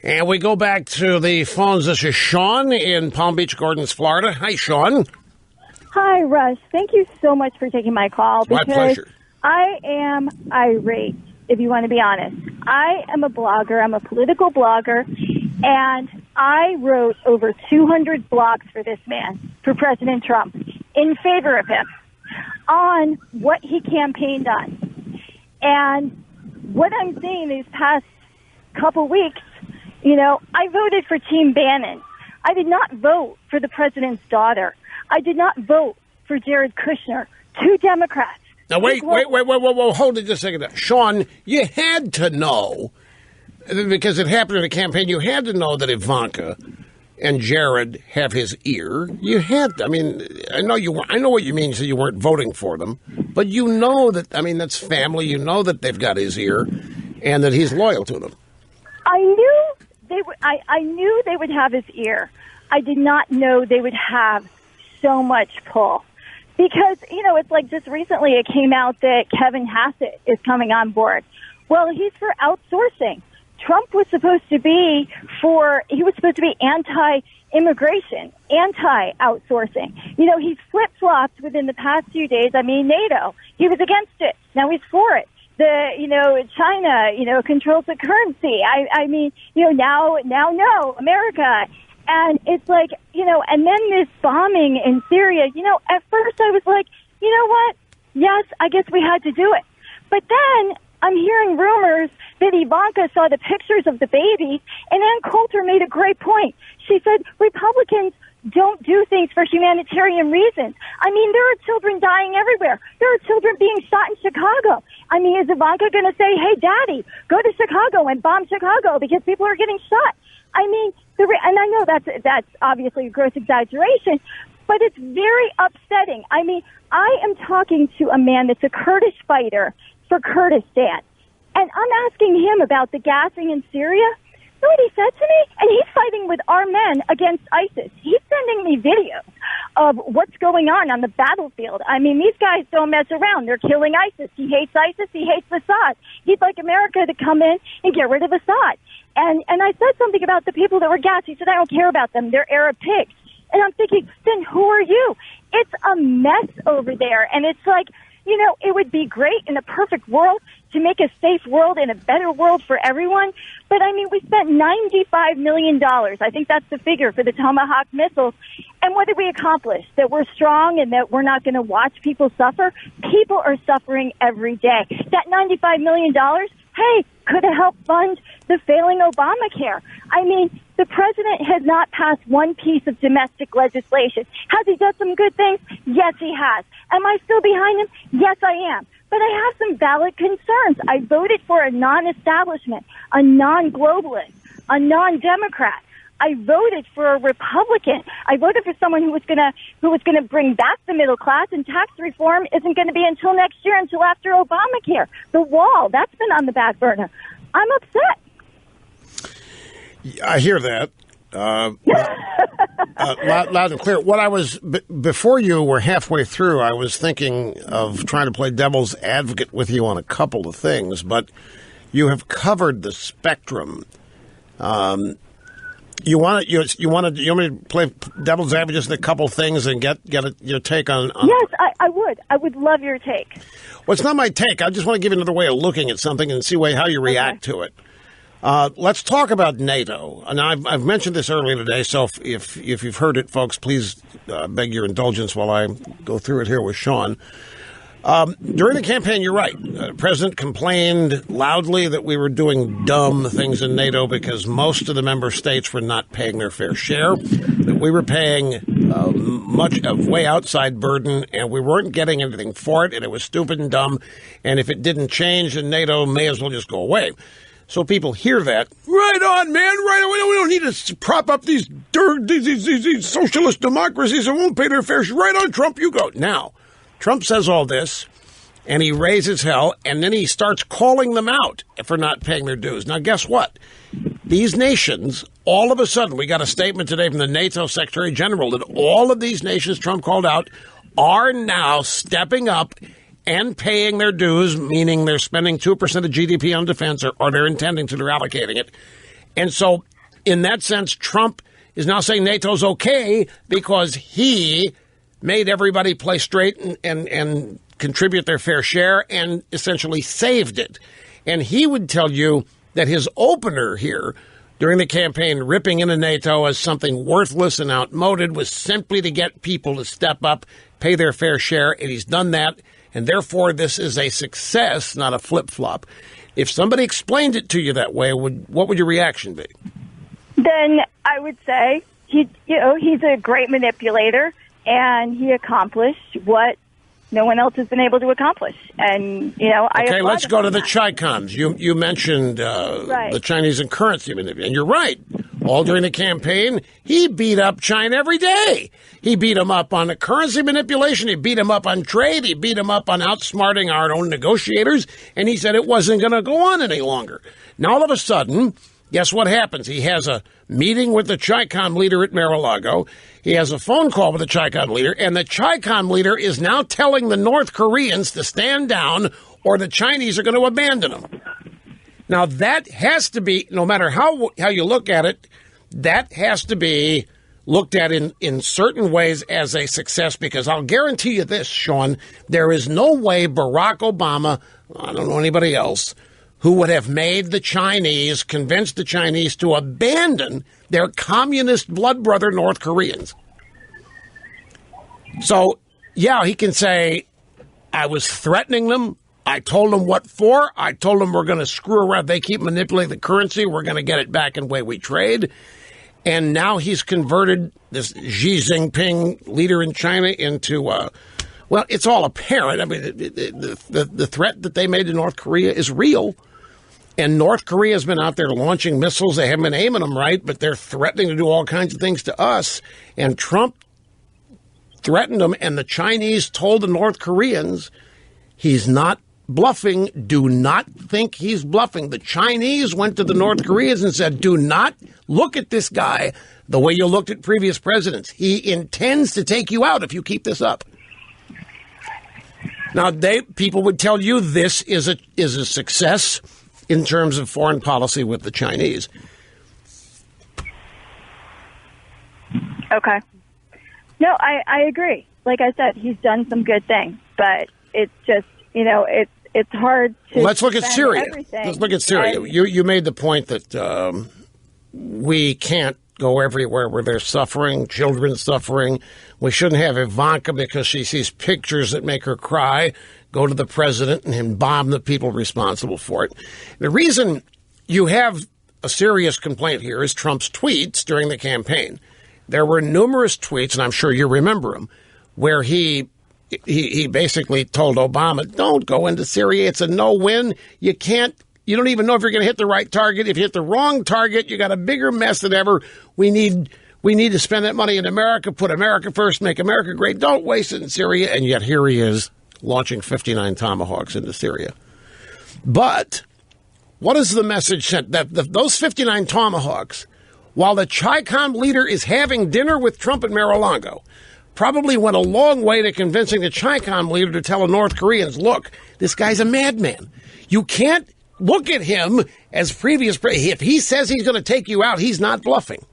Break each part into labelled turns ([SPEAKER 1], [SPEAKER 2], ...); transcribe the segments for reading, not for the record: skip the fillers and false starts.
[SPEAKER 1] And we go back to the phones. This is Sean in Palm Beach Gardens, Florida. Hi, Sean.
[SPEAKER 2] Hi, Russ. Thank you so much for taking my call.
[SPEAKER 1] It's my pleasure.
[SPEAKER 2] I am irate, if you want to be honest. I am a blogger. I'm a political blogger. And I wrote over 200 blogs for this man, for President Trump, in favor of him, on what he campaigned on. And what I'm seeing these past couple weeks, I voted for Team Bannon. I did not vote for the president's daughter. I did not vote for Jared Kushner, two Democrats.
[SPEAKER 1] Now, wait, hold it just a second. Sean, you had to know, because it happened in a campaign, you had to know that Ivanka and Jared have his ear. You had to, I know what you mean, so you weren't voting for them, but you know that, that's family. You know that they've got his ear and that he's loyal to them.
[SPEAKER 2] I knew they would have his ear. I did not know they would have so much pull. Because, it's like just recently it came out that Kevin Hassett is coming on board. Well, he's for outsourcing. Trump was supposed to be anti-immigration, anti-outsourcing. He's flip-flopped within the past few days. NATO, he was against it. Now he's for it. China, controls the currency. Now no, America. And it's like, and then this bombing in Syria, at first I was like, you know what? Yes, I guess we had to do it. But then I'm hearing rumors that Ivanka saw the pictures of the baby, and Ann Coulter made a great point. She said Republicans don't do things for humanitarian reasons. There are children dying everywhere. There are children being shot in Chicago. Is Ivanka going to say, hey, Daddy, go to Chicago and bomb Chicago because people are getting shot? And I know that's obviously a gross exaggeration, but it's very upsetting. I am talking to a man that's a Kurdish fighter for Kurdistan, and I'm asking him about the gassing in Syria. You know what he said to me? And he's fighting with our men against ISIS. He's sending me videos of what's going on the battlefield. These guys don't mess around. They're killing ISIS. He hates ISIS. He hates Assad. He'd like America to come in and get rid of Assad. And I said something about the people that were gassed. He said, I don't care about them. They're Arab pigs. And I'm thinking, then who are you? It's a mess over there. And it's like, it would be great in a perfect world to make a safe world and a better world for everyone. But, we spent $95 million. I think that's the figure for the Tomahawk missiles. And what did we accomplish? That we're strong and that we're not going to watch people suffer? People are suffering every day. That $95 million, hey, could have helped fund the failing Obamacare. The president has not passed one piece of domestic legislation. Has he done some good things? Yes, he has. Am I still behind him? Yes, I am. But I have some valid concerns. I voted for a non-establishment, a non-globalist, a non-Democrat. I voted for a Republican. I voted for someone who was going to bring back the middle class, and tax reform isn't going to be until next year, until after Obamacare. The wall, that's been on the back burner. I'm upset.
[SPEAKER 1] I hear that. Loud and clear. What I was, before you were halfway through, I was thinking of trying to play devil's advocate with you on a couple of things, but you have covered the spectrum. You want me to play devil's advocate just a couple things and get your take on?
[SPEAKER 2] Yes, I would. I would love your take.
[SPEAKER 1] Well, it's not my take. I just want to give you another way of looking at something and see how you react to it. Let's talk about NATO. And I've mentioned this earlier today, so if you've heard it, folks, please beg your indulgence while I go through it here with Sean. During the campaign, you're right. The president complained loudly that we were doing dumb things in NATO because most of the member states were not paying their fair share, that we were paying much of way outside burden, and we weren't getting anything for it, and it was stupid and dumb, and if it didn't change, then NATO may as well just go away. So people hear that. Right on, man. Right on. We don't need to prop up these socialist democracies that won't pay their fair share. Right on, Trump, you go. Now, Trump says all this, and he raises hell, and then he starts calling them out for not paying their dues. Now, guess what? These nations, all of a sudden, we got a statement today from the NATO Secretary General that all of these nations Trump called out are now stepping up and paying their dues, meaning they're spending 2% of GDP on defense, or they're intending to, they're allocating it. And so in that sense, Trump is now saying NATO's okay because he made everybody play straight and contribute their fair share and essentially saved it. And he would tell you that his opener here during the campaign, ripping into NATO as something worthless and outmoded, was simply to get people to step up, pay their fair share, and he's done that. And therefore, this is a success, not a flip-flop. If somebody explained it to you that way, what would your reaction be?
[SPEAKER 2] Then I would say he's a great manipulator, and he accomplished what no one else has been able to accomplish. And,
[SPEAKER 1] Okay, let's go to the Chi-Coms. You mentioned the Chinese and currency manipulation. And you're right. All during the campaign, he beat up China every day. He beat him up on the currency manipulation. He beat him up on trade. He beat him up on outsmarting our own negotiators. And he said it wasn't going to go on any longer. Now, all of a sudden, guess what happens? He has a meeting with the Chi-Com leader at Mar-a-Lago. He has a phone call with the Chi-Com leader, and the Chi-Com leader is now telling the North Koreans to stand down or the Chinese are going to abandon them. Now, that has to be, no matter how you look at it, that has to be looked at in certain ways as a success, because I'll guarantee you this, Sean, there is no way Barack Obama, I don't know anybody else, who would have made the Chinese, convinced the Chinese to abandon their communist blood brother North Koreans. So, yeah, he can say, I was threatening them. I told them what for. I told them we're going to screw around. They keep manipulating the currency. We're going to get it back in the way we trade. And now he's converted this Xi Jinping leader in China into, well, it's all apparent. I mean, the threat that they made to North Korea is real. And North Korea has been out there launching missiles. They haven't been aiming them right, but they're threatening to do all kinds of things to us. And Trump threatened them, and the Chinese told the North Koreans he's not bluffing. Do not think he's bluffing. The Chinese went to the North Koreans and said, do not look at this guy the way you looked at previous presidents. He intends to take you out if you keep this up. Now, people would tell you this is a success in terms of foreign policy with the Chinese.
[SPEAKER 2] Okay. No, I agree. Like I said, he's done some good things, but it's just, it's hard to.
[SPEAKER 1] Let's look at Syria.
[SPEAKER 2] Everything.
[SPEAKER 1] Let's look at Syria. You made the point that we can't go everywhere where there's suffering, children suffering. We shouldn't have Ivanka because she sees pictures that make her cry, go to the president and bomb the people responsible for it. The reason you have a serious complaint here is Trump's tweets during the campaign. There were numerous tweets, and I'm sure you remember them, where he basically told Obama, don't go into Syria. It's a no-win. You don't even know if you're going to hit the right target. If you hit the wrong target, you got a bigger mess than ever. We need to spend that money in America, put America first, make America great. Don't waste it in Syria. And yet here he is launching 59 Tomahawks into Syria. But what is the message sent? That those 59 Tomahawks, while the Chi-Com leader is having dinner with Trump at Mar-a-Lago, probably went a long way to convincing the Chi-Com leader to tell the North Koreans, look, this guy's a madman. You can't look at him as previous. If he says he's going to take you out, he's not bluffing.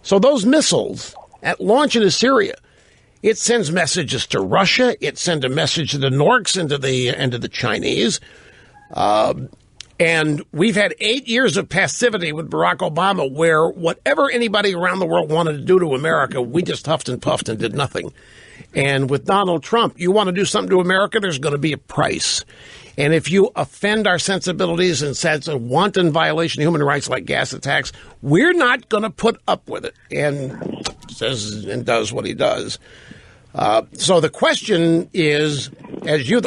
[SPEAKER 1] So those missiles at launch into Syria, it sends messages to Russia. It sends a message to the Norks and to the Chinese. And we've had 8 years of passivity with Barack Obama where whatever anybody around the world wanted to do to America, we just huffed and puffed and did nothing. And with Donald Trump, you want to do something to America, there's going to be a price. And if you offend our sensibilities and says a wanton violation of human rights like gas attacks, we're not going to put up with it. And says and does what he does. So the question is,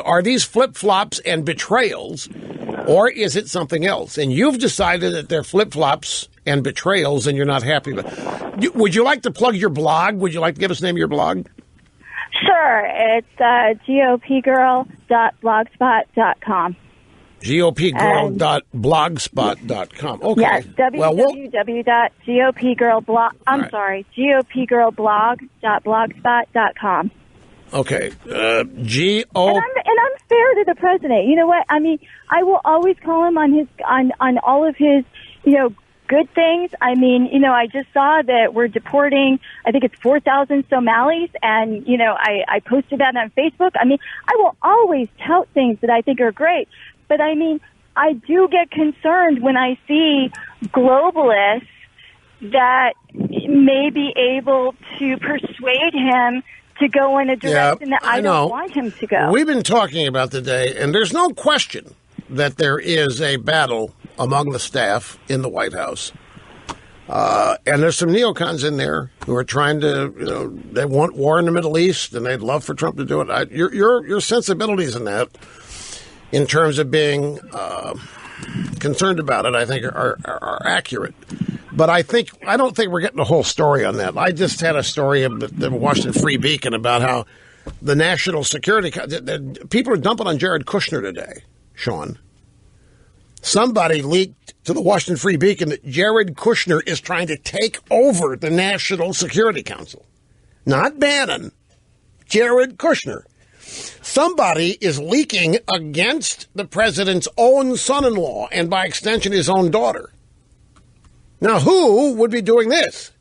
[SPEAKER 1] are these flip-flops and betrayals, or is it something else? And you've decided that they're flip-flops and betrayals, and you're not happy with it. Would you like to plug your blog? Would you like to give us the name of your blog?
[SPEAKER 2] Sure. It's gopgirl.blogspot.com.
[SPEAKER 1] gopgirl.blogspot.com. Okay.
[SPEAKER 2] Yes, gopgirlblog.blogspot.com.
[SPEAKER 1] Okay.
[SPEAKER 2] And I'm fair to the president. You know what? I mean, I will always call him on all of his, good things. I mean, I just saw that we're deporting, I think it's 4,000 Somalis, and, I posted that on Facebook. I mean, I will always tout things that I think are great, but I mean, I do get concerned when I see globalists that may be able to persuade him to go in a direction that I don't want him to go.
[SPEAKER 1] We've been talking about today, and there's no question that there is a battle among the staff in the White House. And there's some neocons in there who are trying to, they want war in the Middle East, and they'd love for Trump to do it. Your sensibilities in that, in terms of being concerned about it, I think are accurate. But I don't think we're getting the whole story on that. I just had a story of the Washington Free Beacon about how the national security people are dumping on Jared Kushner today, Sean. Somebody leaked to the Washington Free Beacon that Jared Kushner is trying to take over the National Security Council. Not Bannon, Jared Kushner. Somebody is leaking against the president's own son-in-law and, by extension, his own daughter. Now, who would be doing this?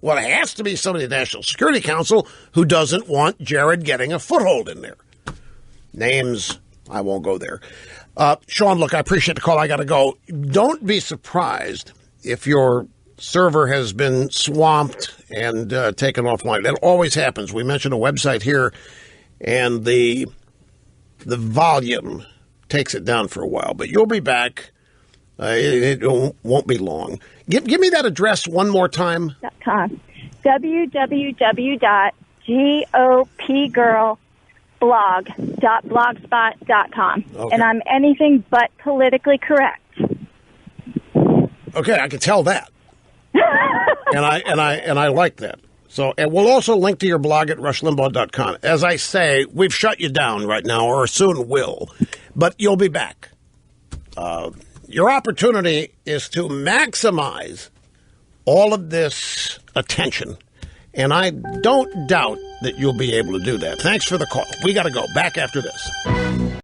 [SPEAKER 1] Well, it has to be somebody at the National Security Council who doesn't want Jared getting a foothold in there. Names, I won't go there. Sean, look, I appreciate the call. I got to go. Don't be surprised if your server has been swamped and taken offline. That always happens. We mentioned a website here, and the volume takes it down for a while. But you'll be back. It won't be long. Give me that address one more time.
[SPEAKER 2] www.gopgirlblog.blogspot.com. Okay. And I'm anything but politically correct.
[SPEAKER 1] Okay, I can tell that. and I like that. So, and we'll also link to your blog at rushlimbaugh.com. As I say, we've shut you down right now, or soon will, but you'll be back. Your opportunity is to maximize all of this attention, and I don't doubt that you'll be able to do that. Thanks for the call. We got to go. Back after this.